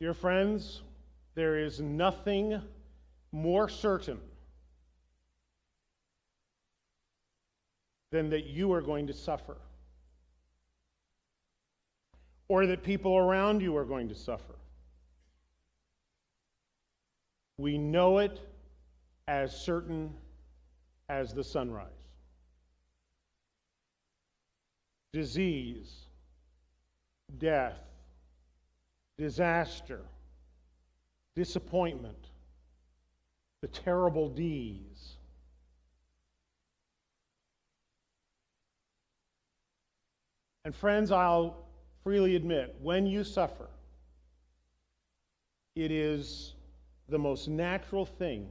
Dear friends, there is nothing more certain than that you are going to suffer, or that people around you are going to suffer. We know it as certain as the sunrise. Disease, death, disaster, disappointment, the terrible D's. And friends, I'll freely admit, when you suffer, it is the most natural thing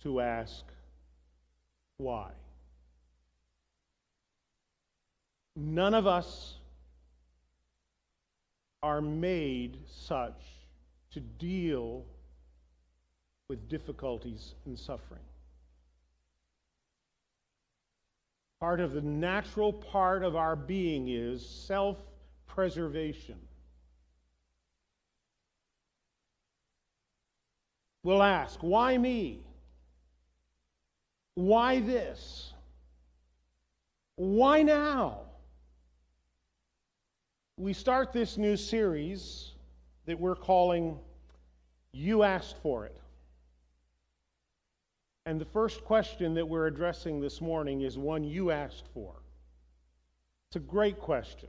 to ask, why? None of us are made such to deal with difficulties and suffering. Part of the natural part of our being is self-preservation. We'll ask, why me? Why this? Why now? We start this new series that we're calling You Asked For It. And the first question that we're addressing this morning is one you asked for. It's a great question.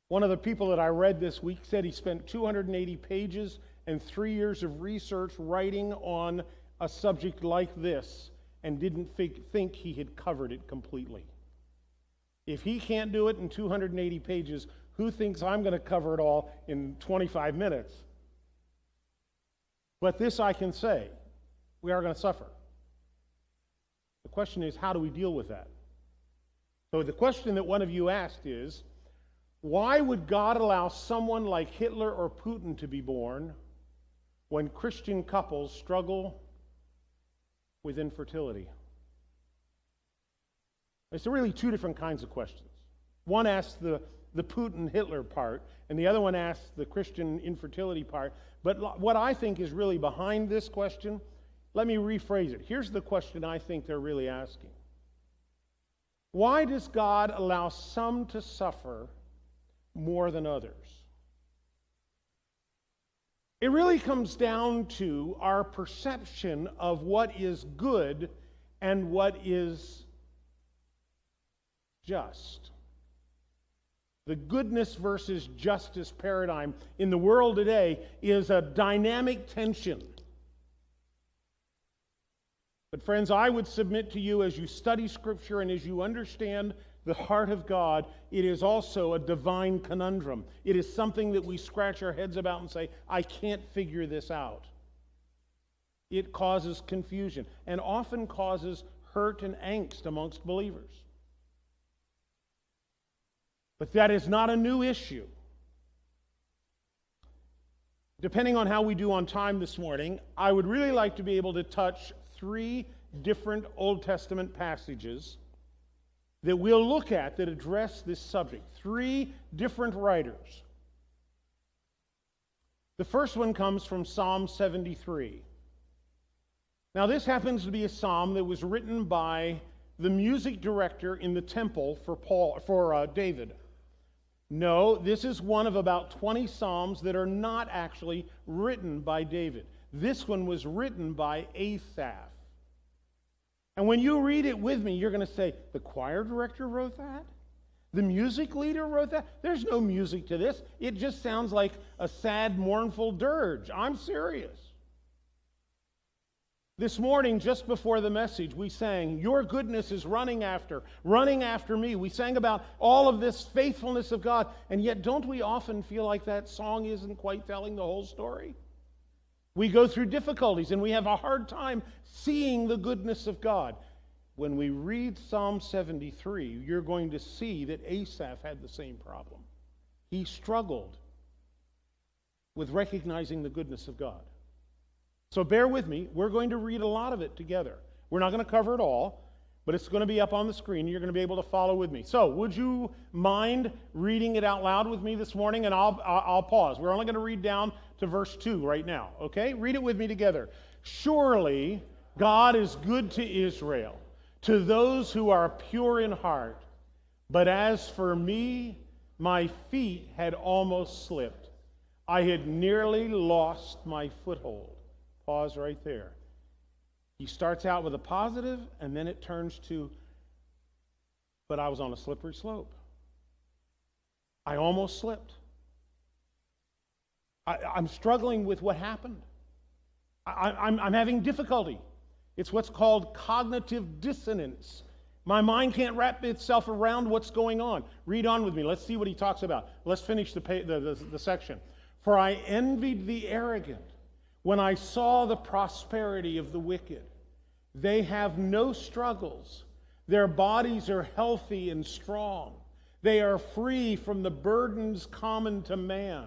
One of the people that I read this week said he spent 280 pages and 3 years of research writing on a subject like this and didn't think he had covered it completely. If he can't do it in 280 pages, who thinks I'm going to cover it all in 25 minutes? But this I can say, we are going to suffer. The question is, how do we deal with that? So the question that one of you asked is, why would God allow someone like Hitler or Putin to be born when Christian couples struggle with infertility? It's really two different kinds of questions. One asks the Putin-Hitler part, and the other one asks the Christian infertility part. But what I think is really behind this question, let me rephrase it. Here's the question I think they're really asking. Why does God allow some to suffer more than others? It really comes down to our perception of what is good and what is just. The goodness versus justice paradigm in the world today is a dynamic tension. But friends, I would submit to you, as you study Scripture and as you understand the heart of God, it is also a divine conundrum. It is something that we scratch our heads about and say, I can't figure this out. It causes confusion and often causes hurt and angst amongst believers. But that is not a new issue. Depending on how we do on time this morning, I would really like to be able to touch 3 different Old Testament passages that we'll look at that address this subject. 3 different writers. The first one comes from Psalm 73. Now, this happens to be a psalm that was written by the music director in the temple for David. No, this is one of about 20 psalms that are not actually written by David. This one was written by Asaph. And when you read it with me, you're going to say, the choir director wrote that? The music leader wrote that? There's no music to this. It just sounds like a sad, mournful dirge. I'm serious. This morning, just before the message, we sang, your goodness is running after me. We sang about all of this faithfulness of God, and yet don't we often feel like that song isn't quite telling the whole story? We go through difficulties, and we have a hard time seeing the goodness of God. When we read Psalm 73, you're going to see that Asaph had the same problem. He struggled with recognizing the goodness of God. So bear with me. We're going to read a lot of it together. We're not going to cover it all. but it's going to be up on the screen. You're going to be able to follow with me. So, would you mind reading it out loud with me this morning? And I'll pause. We're only going to read down to verse 2 right now, okay? Read it with me together. Surely God is good to Israel, to those who are pure in heart. But as for me, my feet had almost slipped. I had nearly lost my foothold. Pause right there. He starts out with a positive, and then it turns to, but I was on a slippery slope. I almost slipped. I'm struggling with what happened. I'm having difficulty. It's what's called cognitive dissonance. My mind can't wrap itself around what's going on. Read on with me. Let's see what he talks about. Let's finish the section. For I envied the arrogant when I saw the prosperity of the wicked. They have no struggles. Their bodies are healthy and strong. They are free from the burdens common to man.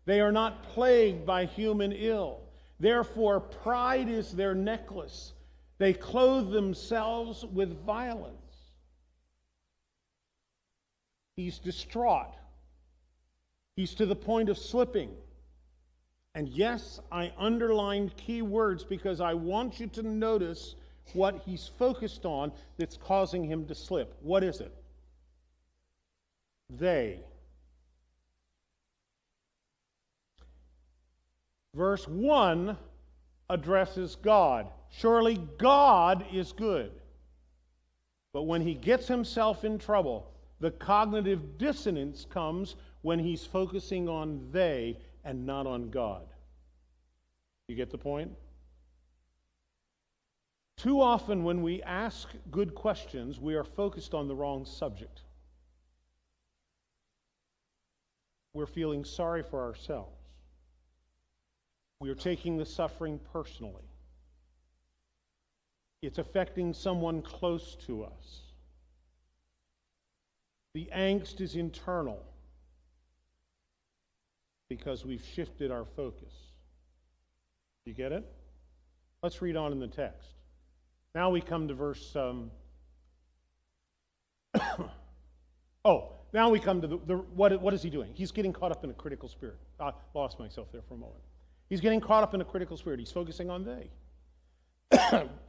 They are not plagued by human ill. Therefore, pride is their necklace. They clothe themselves with violence. He's distraught. He's to the point of slipping. And yes, I underlined key words because I want you to notice what he's focused on that's causing him to slip. What is it? They. Verse 1 addresses God. Surely God is good. But when he gets himself in trouble, the cognitive dissonance comes when he's focusing on they and not on God. You get the point? Too often when we ask good questions, we are focused on the wrong subject. We're feeling sorry for ourselves. We are taking the suffering personally. It's affecting someone close to us. The angst is internal because we've shifted our focus. You get it? Let's read on in the text. Now we come to verse... now we come to what is he doing? He's getting caught up in a critical spirit. I lost myself there for a moment. He's getting caught up in a critical spirit. He's focusing on they.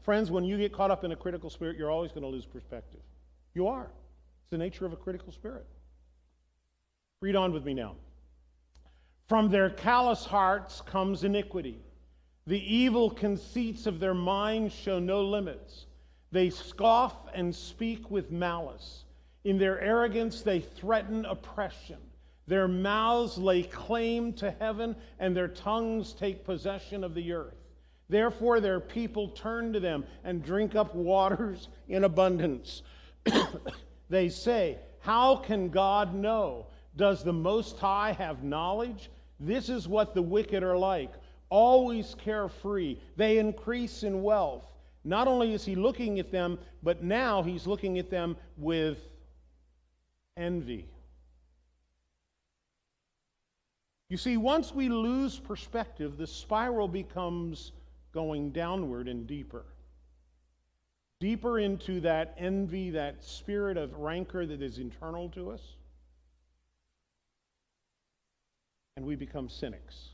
Friends, when you get caught up in a critical spirit, you're always going to lose perspective. You are. It's the nature of a critical spirit. Read on with me now. From their callous hearts comes iniquity. The evil conceits of their minds show no limits. They scoff and speak with malice. In their arrogance they threaten oppression. Their mouths lay claim to heaven, and their tongues take possession of the earth. Therefore their people turn to them and drink up waters in abundance. They say, how can God know? Does the Most High have knowledge? This is what the wicked are like, always carefree. They increase in wealth. Not only is he looking at them, but now he's looking at them with envy. You see, once we lose perspective, the spiral becomes going downward and deeper. Deeper into that envy, that spirit of rancor that is internal to us. And we become cynics.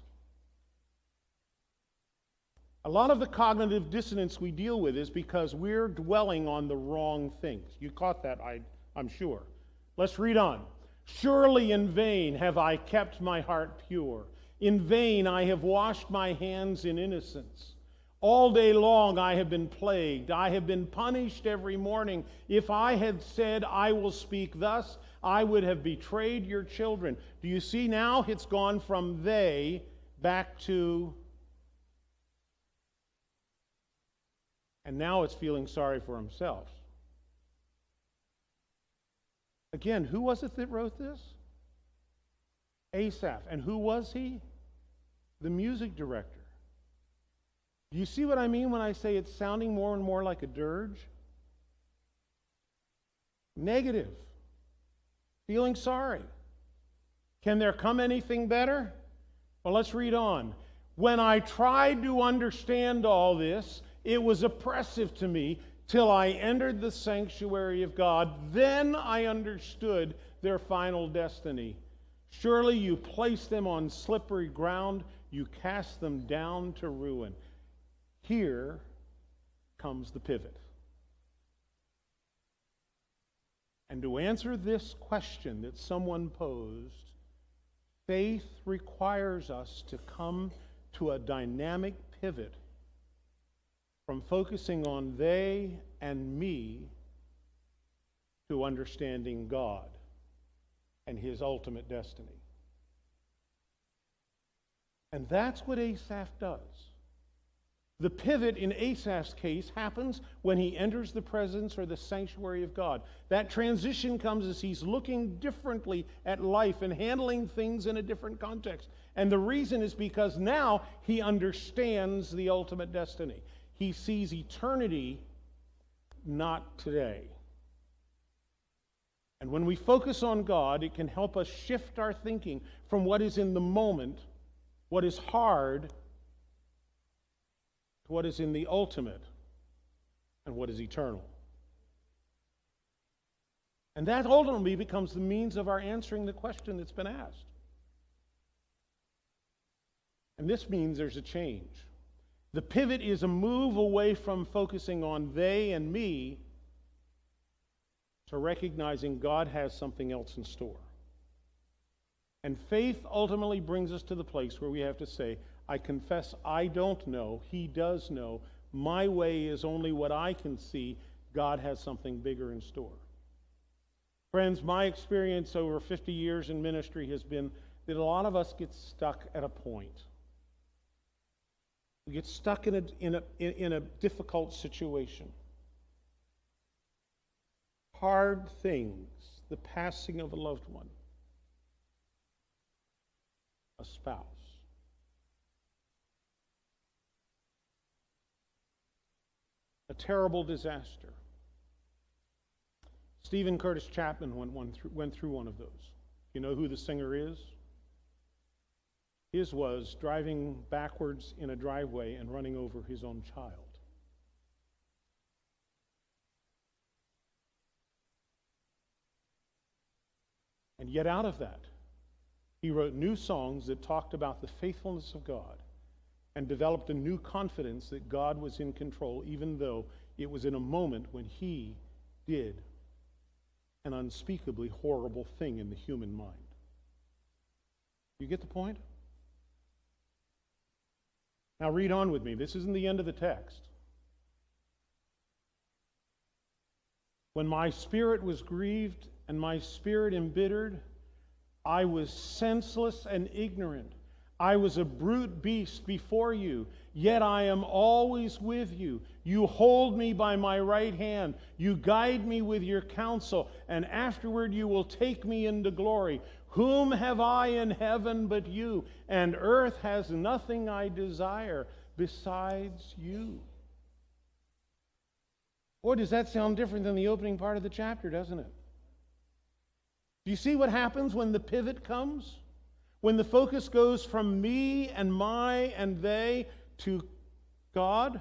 A lot of the cognitive dissonance we deal with is because we're dwelling on the wrong things. You caught that, I'm sure. Let's read on. Surely in vain have I kept my heart pure. In vain I have washed my hands in innocence. All day long I have been plagued. I have been punished every morning. If I had said, I will speak thus, I would have betrayed your children. Do you see now? It's gone from they back to... And now it's feeling sorry for himself. Again, who was it that wrote this? Asaph. And who was he? The music director. Do you see what I mean when I say it's sounding more and more like a dirge? Negative. Feeling sorry. Can there come anything better? Well, let's read on. When I tried to understand all this, it was oppressive to me. till I entered the sanctuary of God. Then I understood their final destiny. Surely you place them on slippery ground. You cast them down to ruin. Here comes the pivot. And to answer this question that someone posed, faith requires us to come to a dynamic pivot from focusing on they and me to understanding God and His ultimate destiny. And that's what Asaph does. The pivot in Asaph's case happens when he enters the presence or the sanctuary of God. That transition comes as he's looking differently at life and handling things in a different context. And the reason is because now he understands the ultimate destiny. He sees eternity, not today. And when we focus on God, it can help us shift our thinking from what is in the moment, what is hard, to what is in the ultimate and what is eternal. And that ultimately becomes the means of our answering the question that's been asked. And this means there's a change. The pivot is a move away from focusing on they and me to recognizing God has something else in store. And faith ultimately brings us to the place where we have to say, I confess I don't know. He does know. My way is only what I can see. God has something bigger in store. Friends, my experience over 50 years in ministry has been that a lot of us get stuck at a point. We get stuck in a difficult situation. Hard things, the passing of a loved one, a spouse. A terrible disaster. Stephen Curtis Chapman went through one of those. You know who the singer is? His was driving backwards in a driveway and running over his own child. And yet out of that, he wrote new songs that talked about the faithfulness of God and developed a new confidence that God was in control, even though it was in a moment when he did an unspeakably horrible thing in the human mind. You get the point? Now read on with me. This isn't the end of the text. When my spirit was grieved and my spirit embittered, I was senseless and ignorant. I was a brute beast before you, yet I am always with you. You hold me by my right hand. You guide me with your counsel, and afterward you will take me into glory. Whom have I in heaven but you? And earth has nothing I desire besides you. Boy, does that sound different than the opening part of the chapter, doesn't it? Do you see what happens when the pivot comes? When the focus goes from me and my and they to God?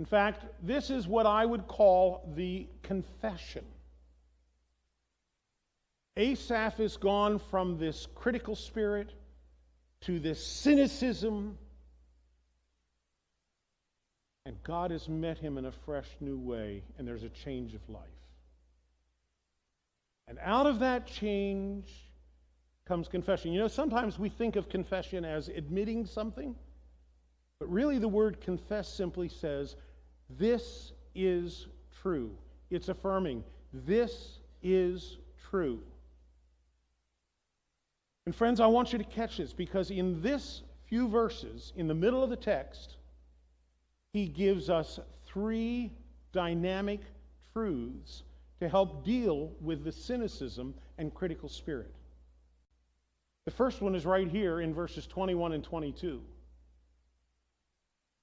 In fact, this is what I would call the confession. Asaph has gone from this critical spirit to this cynicism, and God has met him in a fresh new way, and there's a change of life. And out of that change comes confession. You know, sometimes we think of confession as admitting something, but really the word confess simply says, this is true. It's affirming, this is true. And friends, I want you to catch this, because in this few verses, in the middle of the text, he gives us three dynamic truths to help deal with the cynicism and critical spirit. The first one is right here in verses 21 and 22.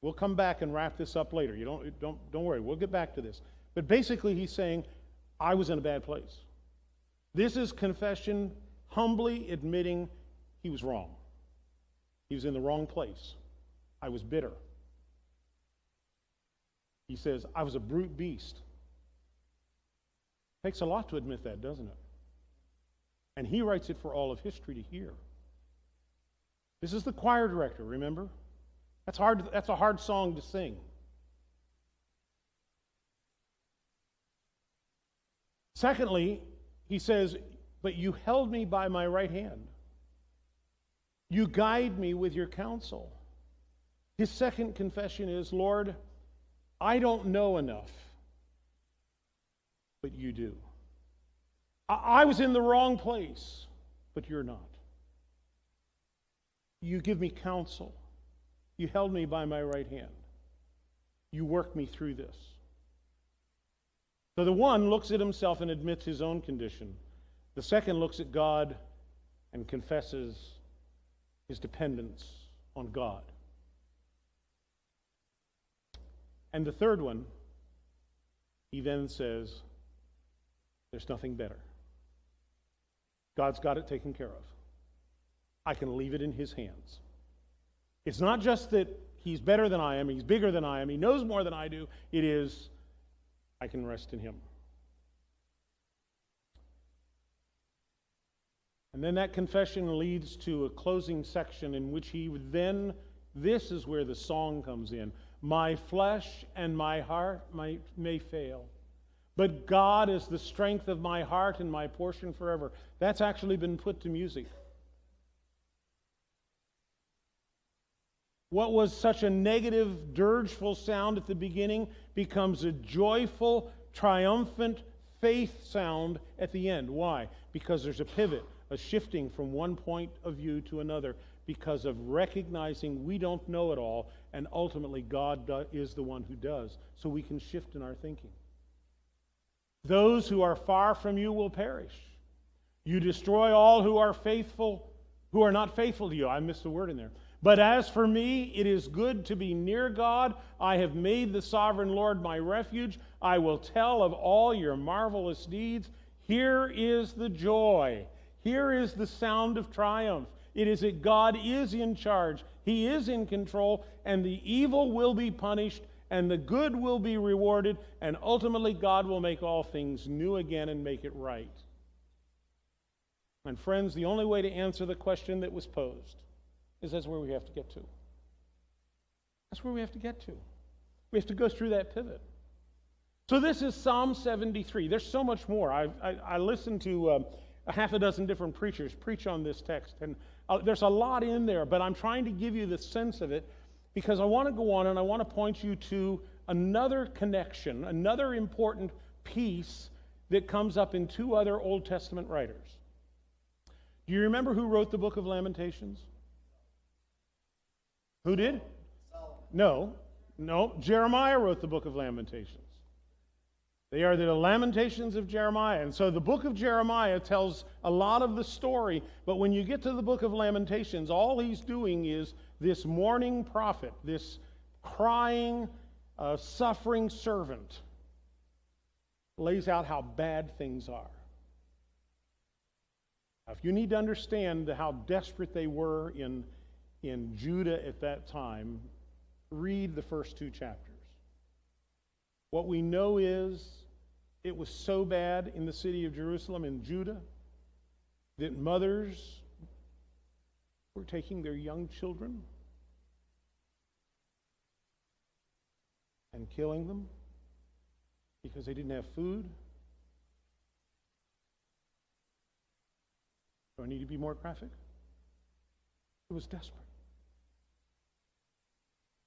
We'll come back and wrap this up later. Don't worry, we'll get back to this. But basically he's saying, I was in a bad place. This is confession, humbly admitting he was wrong. He was in the wrong place. I was bitter. He says, I was a brute beast. Takes a lot to admit that, doesn't it? And he writes it for all of history to hear. This is the choir director, remember? That's hard. That's a hard song to sing. Secondly, he says, but you held me by my right hand. You guide me with your counsel. His second confession is, Lord, I don't know enough, but you do. I was in the wrong place, but you're not. You give me counsel. You held me by my right hand. You worked me through this. So the one looks at himself and admits his own condition. The second looks at God and confesses his dependence on God. And the third one, he then says, there's nothing better. God's got it taken care of. I can leave it in his hands. It's not just that he's better than I am, he's bigger than I am, he knows more than I do. It is, I can rest in him. And then that confession leads to a closing section in which he would then, this is where the song comes in. My flesh and my heart may fail, but God is the strength of my heart and my portion forever. That's actually been put to music. What was such a negative, dirgeful sound at the beginning becomes a joyful, triumphant faith sound at the end. Why? Because there's a pivot, a shifting from one point of view to another, because of recognizing we don't know it all, and ultimately God is the one who does, so we can shift in our thinking. Those who are far from you will perish. You destroy all who are not faithful to you. I missed a word in there. But as for me, it is good to be near God. I have made the sovereign Lord my refuge. I will tell of all your marvelous deeds. Here is the joy. Here is the sound of triumph. It is that God is in charge. He is in control, and the evil will be punished, and the good will be rewarded, and ultimately God will make all things new again and make it right. And friends, the only way to answer the question that was posed is that's where we have to get to. That's where we have to get to. We have to go through that pivot. So this is Psalm 73. There's so much more. I listened to a half a dozen different preachers preach on this text, and there's a lot in there, but I'm trying to give you the sense of it because I want to go on and I want to point you to another connection, another important piece that comes up in two other Old Testament writers. Do you remember who wrote the book of Lamentations? Who did? No. Jeremiah wrote the book of Lamentations. They are the Lamentations of Jeremiah. And so the book of Jeremiah tells a lot of the story, but when you get to the book of Lamentations, all he's doing is this mourning prophet, this crying, suffering servant, lays out how bad things are. Now, if you need to understand how desperate they were in Judah at that time, read the first two chapters. What we know is it was so bad in the city of Jerusalem in Judah that mothers were taking their young children and killing them because they didn't have food. Do I need to be more graphic? It was desperate.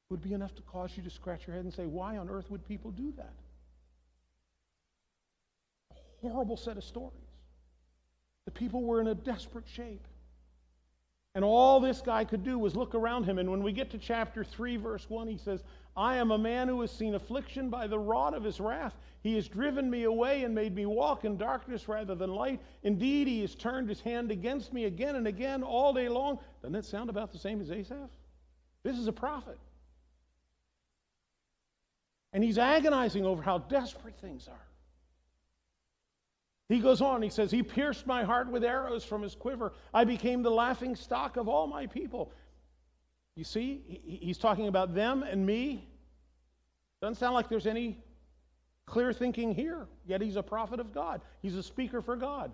It would be enough to cause you to scratch your head and say, why on earth would people do that? A horrible set of stories. The people were in a desperate shape. And all this guy could do was look around him. And when we get to chapter 3, verse 1, he says, I am a man who has seen affliction by the rod of his wrath. He has driven me away and made me walk in darkness rather than light. Indeed, he has turned his hand against me again and again all day long. Doesn't that sound about the same as Asaph? This is a prophet. And he's agonizing over how desperate things are. He goes on, he says, he pierced my heart with arrows from his quiver. I became the laughing stock of all my people. You see, he's talking about them and me. Doesn't sound like there's any clear thinking here, yet he's a prophet of God. He's a speaker for God.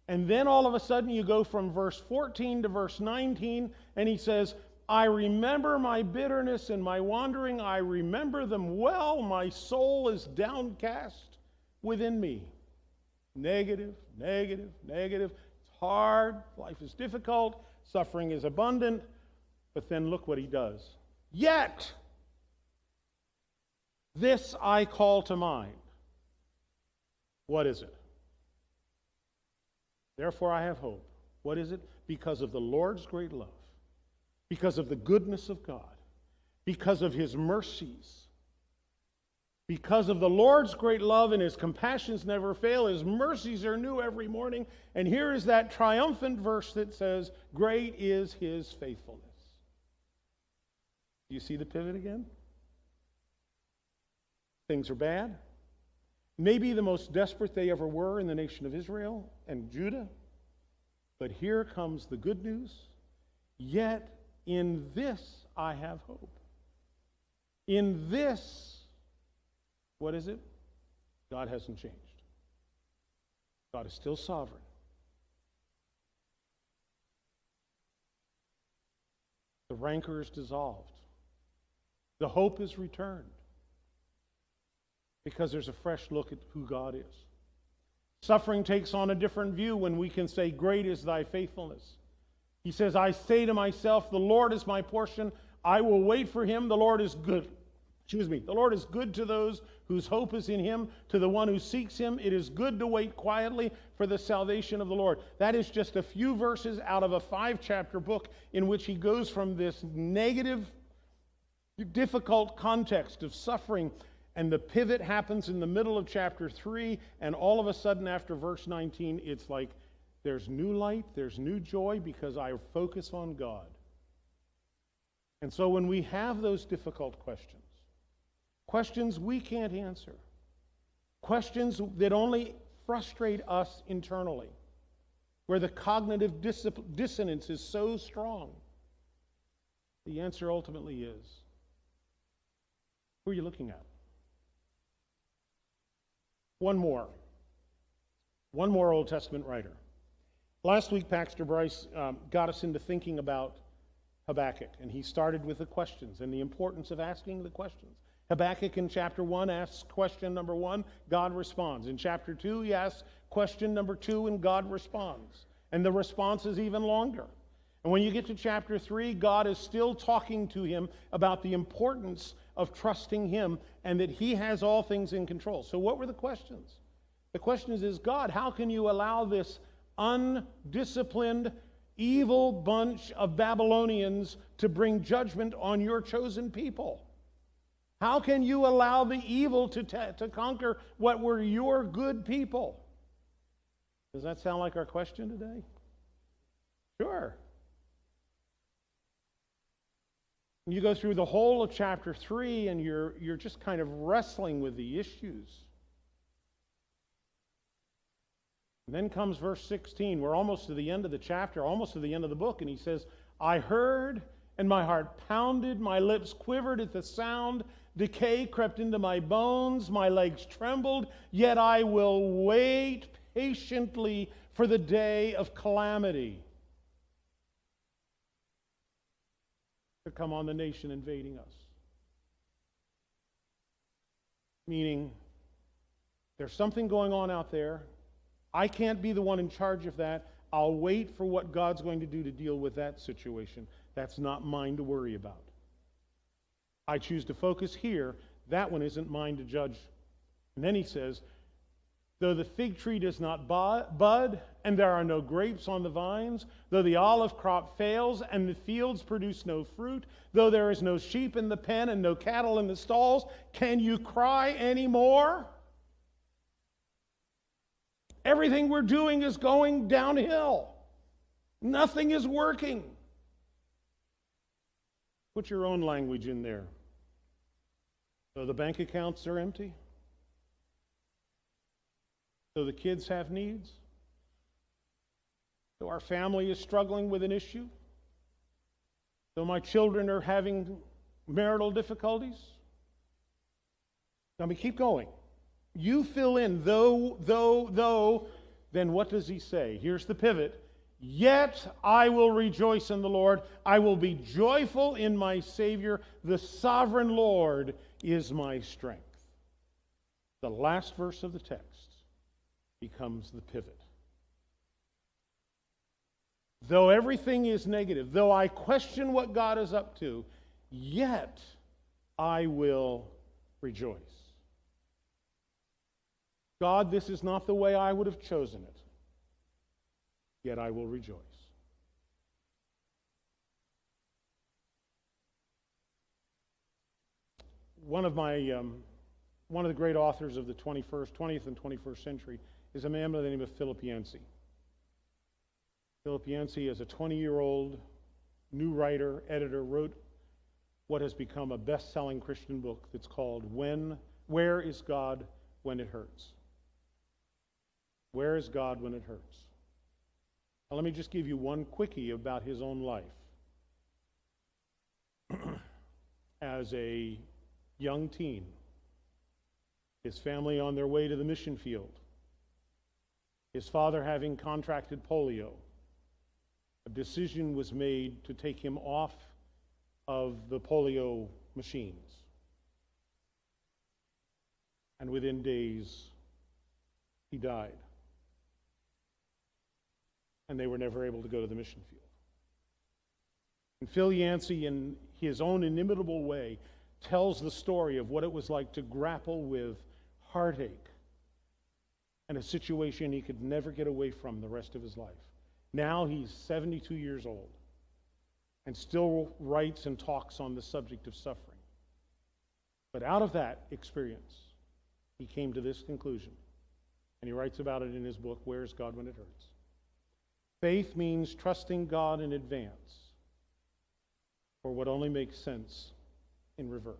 And then all of a sudden you go from verse 14 to verse 19, and he says, I remember my bitterness and my wandering. I remember them well. My soul is downcast within me. Negative, negative, negative. It's hard. Life is difficult. Suffering is abundant. But then look what he does. Yet, this I call to mind. What is it? Therefore I have hope. What is it? Because of the Lord's great love. Because of the goodness of God. Because of his mercies. Because of the Lord's great love and his compassions never fail. His mercies are new every morning. And here is that triumphant verse that says, great is his faithfulness. Do you see the pivot again? Things are bad. Maybe the most desperate they ever were in the nation of Israel and Judah. But here comes the good news. Yet in this I have hope. In this, what is it? God hasn't changed. God is still sovereign. The rancor is dissolved. The hope is returned. Because there's a fresh look at who God is. Suffering takes on a different view when we can say, great is thy faithfulness. He says, I say to myself, the Lord is my portion. I will wait for him. The Lord is good. The Lord is good to those whose hope is in him. To the one who seeks him, it is good to wait quietly for the salvation of the Lord. That is just a few verses out of a 5-chapter book in which he goes from this negative, difficult context of suffering. And the pivot happens in the middle of chapter 3, and all of a sudden after verse 19, it's like there's new light, there's new joy because I focus on God. And so when we have those difficult questions we can't answer, questions that only frustrate us internally, where the cognitive dissonance is so strong, the answer ultimately is, who are you looking at? One more Old Testament writer. Last week, Pastor Bryce got us into thinking about Habakkuk, and he started with the questions and the importance of asking the questions. Habakkuk in chapter 1 asks question number 1, God responds. In chapter 2, he asks question number 2, and God responds. And the response is even longer. And when you get to chapter 3, God is still talking to him about the importance of trusting him and that he has all things in control. So what were the questions? The question is, God, how can you allow this undisciplined, evil bunch of Babylonians to bring judgment on your chosen people? How can you allow the evil to conquer what were your good people? Does that sound like our question today? Sure. You go through the whole of chapter 3 and you're just kind of wrestling with the issues. And then comes verse 16. We're almost to the end of the chapter, almost to the end of the book, and he says, I heard, and my heart pounded, my lips quivered at the sound, decay crept into my bones, my legs trembled, yet I will wait patiently for the day of calamity to come on the nation invading us. Meaning, there's something going on out there. I can't be the one in charge of that. I'll wait for what God's going to do to deal with that situation. That's not mine to worry about. I choose to focus here. That one isn't mine to judge. And then he says, though the fig tree does not bud, and there are no grapes on the vines, though the olive crop fails, and the fields produce no fruit, though there is no sheep in the pen and no cattle in the stalls, can you cry anymore? Everything we're doing is going downhill. Nothing is working. Put your own language in there. So the bank accounts are empty. So the kids have needs. So our family is struggling with an issue. Though my children are having marital difficulties. Let me keep going. You fill in, though, then what does he say? Here's the pivot. Yet I will rejoice in the Lord. I will be joyful in my Savior. The sovereign Lord is my strength. The last verse of the text becomes the pivot. Though everything is negative, though I question what God is up to, yet I will rejoice. God, this is not the way I would have chosen it, yet I will rejoice. One of the great authors of the 20th and 21st century is a man by the name of Philip Yancey. Philip Yancey, as a 20-year-old new writer, editor, wrote what has become a best-selling Christian book that's called Where is God When It Hurts? Where is God when it hurts? Now, let me just give you one quickie about his own life. As a young teen, his family on their way to the mission field, his father having contracted polio, a decision was made to take him off of the polio machines. And within days, he died. And they were never able to go to the mission field. And Phil Yancey, in his own inimitable way, tells the story of what it was like to grapple with heartache and a situation he could never get away from the rest of his life. Now he's 72 years old and still writes and talks on the subject of suffering. But out of that experience, he came to this conclusion. And he writes about it in his book, Where is God When It Hurts? Faith means trusting God in advance for what only makes sense in reverse.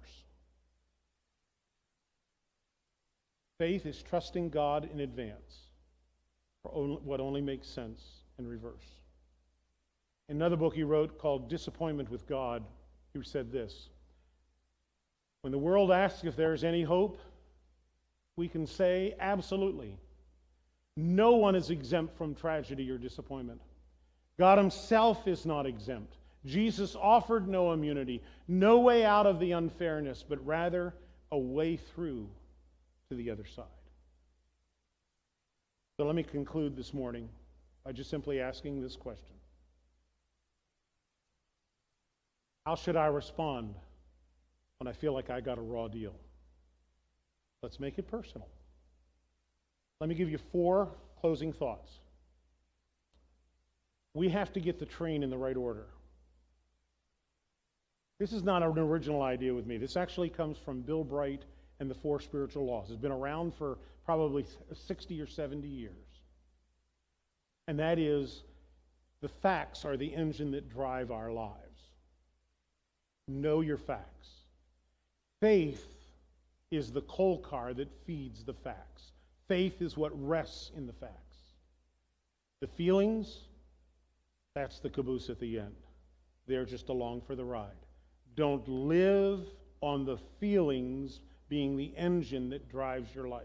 Faith is trusting God in advance for what only makes sense in reverse. In another book he wrote called Disappointment with God, he said this: when the world asks if there's any hope, we can say absolutely. No one is exempt from tragedy or disappointment. God himself is not exempt. Jesus offered no immunity, no way out of the unfairness, but rather a way through to the other side. So let me conclude this morning by just simply asking this question. How should I respond when I feel like I got a raw deal? Let's make it personal. Let me give you 4 closing thoughts. We have to get the train in the right order. This is not an original idea with me. This actually comes from Bill Bright and the 4 Spiritual Laws. It's been around for probably 60 or 70 years. And that is, the facts are the engine that drive our lives. Know your facts. Faith is the coal car that feeds the facts. Faith is what rests in the facts. The feelings, that's the caboose at the end. They're just along for the ride. Don't live on the feelings being the engine that drives your life.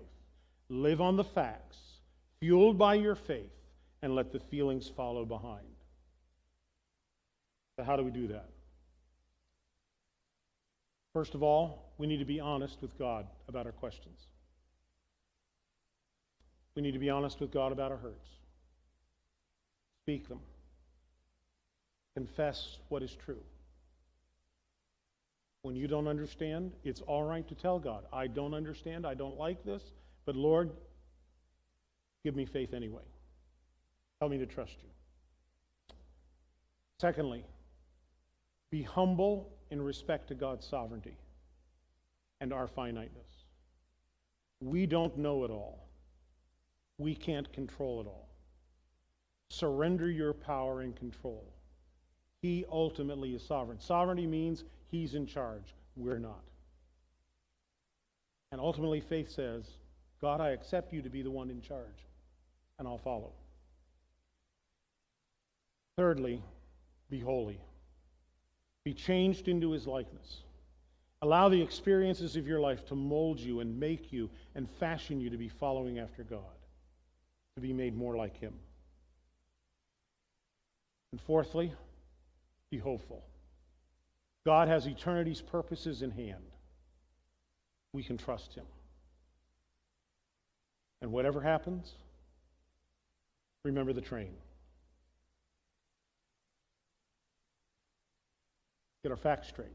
Live on the facts, fueled by your faith, and let the feelings follow behind. So how do we do that? First of all, we need to be honest with God about our questions. We need to be honest with God about our hurts. Speak them. Confess what is true. When you don't understand, it's all right to tell God, I don't understand, I don't like this, but Lord, give me faith anyway. Help me to trust you. Secondly, be humble in respect to God's sovereignty and our finiteness. We don't know it all. We can't control it all. Surrender your power and control. He ultimately is sovereign. Sovereignty means he's in charge. We're not. And ultimately, faith says, God, I accept you to be the one in charge, and I'll follow. Thirdly, be holy. Be changed into his likeness. Allow the experiences of your life to mold you and make you and fashion you to be following after God, to be made more like him. And fourthly, be hopeful. God has eternity's purposes in hand. We can trust him. And whatever happens, remember the train. Get our facts straight.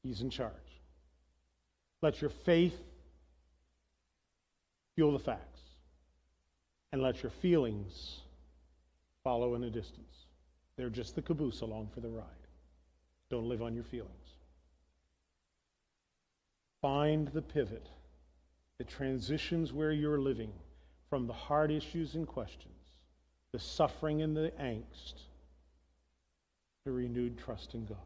He's in charge. Let your faith fuel the facts, and let your feelings follow in a distance. They're just the caboose along for the ride. Don't live on your feelings. Find the pivot that transitions where you're living from the hard issues and questions, the suffering and the angst, to renewed trust in God.